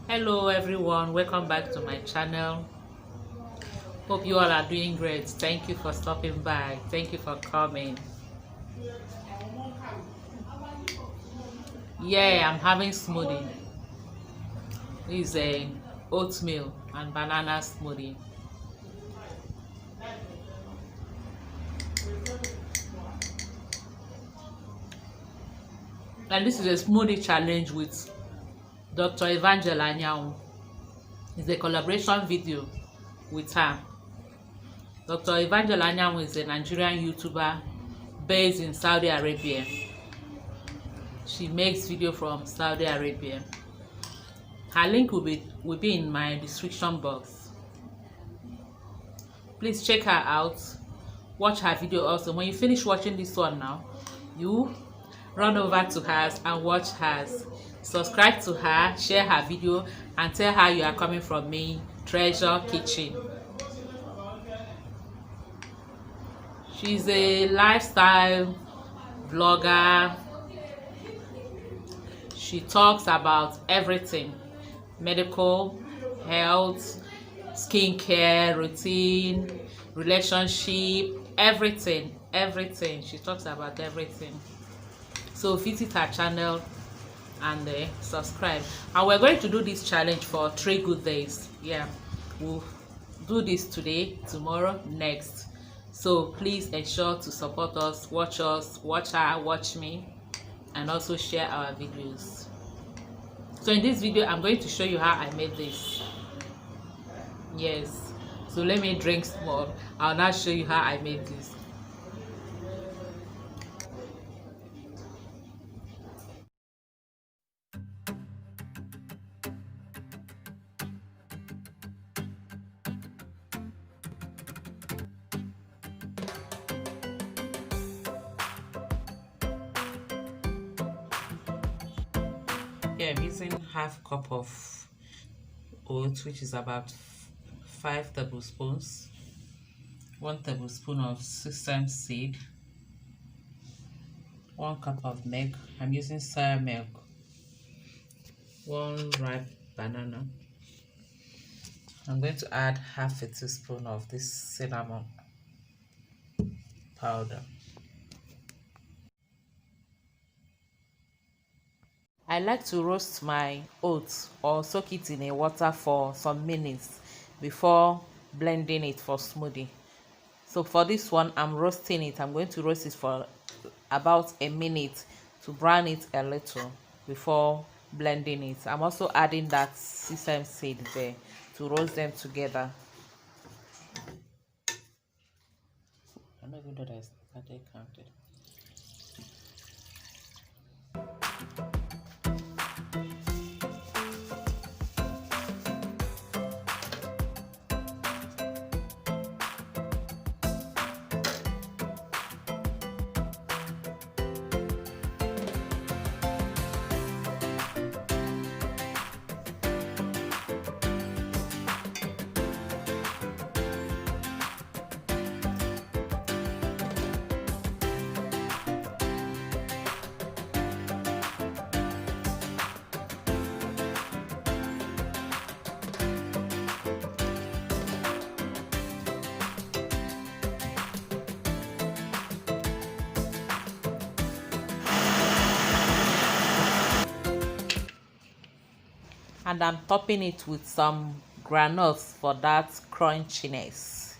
Hello everyone, welcome back to my channel. Hope you all are doing great. Thank you for stopping by. Thank you for coming. Yeah, I'm having smoothie. This is a oatmeal and banana smoothie. And this is a smoothie challenge with Dr. Anyanwu. It's a collaboration video with her. Dr. Anyanwu is a Nigerian YouTuber based in Saudi Arabia. She makes video from Saudi Arabia. Her link will be in my description box. Please check her out. Watch her video also. When you finish watching this one now, you run over to hers and watch hers. Subscribe to her, share her video, and tell her you are coming from me, Treasure Kitchen. She's a lifestyle vlogger. She talks about everything: medical, health, skincare, routine, relationship, everything. She talks about everything. So visit her channel and subscribe. And we're going to do this challenge for 3 good days. Yeah, we'll do this today, tomorrow, next. So please ensure to support us, watch her, watch me, and also share our videos. So in this video I'm going to show you how I made this. Yes, so let me drink small. I'll now show you how I made this. Yeah, I'm using half cup of oats, which is about 5 tablespoons, 1 tablespoon of sesame seed, 1 cup of milk. I'm using soya milk, 1 ripe banana. I'm going to add half a teaspoon of this cinnamon powder. I like to roast my oats or soak it in a water for some minutes before blending it for smoothie. So for this one, I'm roasting it. I'm going to roast it for about a minute to brown it a little before blending it. I'm also adding that sesame seed there to roast them together. I'm not even sure that I started counting. And I'm topping it with some granules for that crunchiness.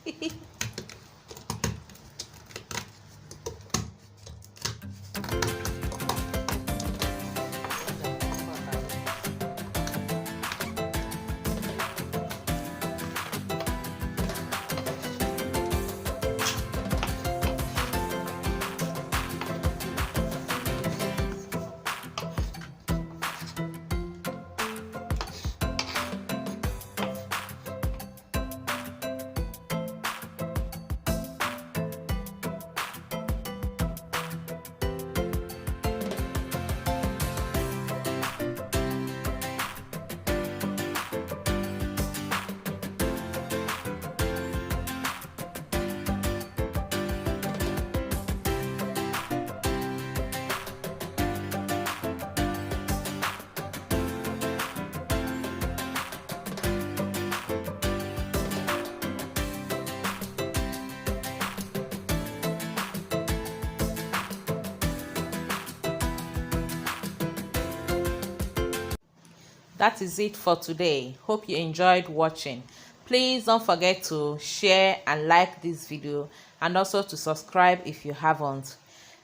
that is it for today. Hope you enjoyed watching. Please don't forget to share and like this video, and also to subscribe if you haven't.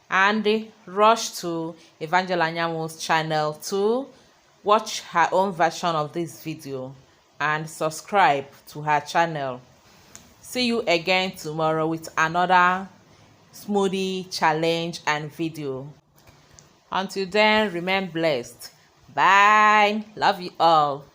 And rush to Evangel Anyanwu's channel to watch her own version of this video and subscribe to her channel. See you again tomorrow with another smoothie challenge and video. Until then, remain blessed. Bye. Love you all.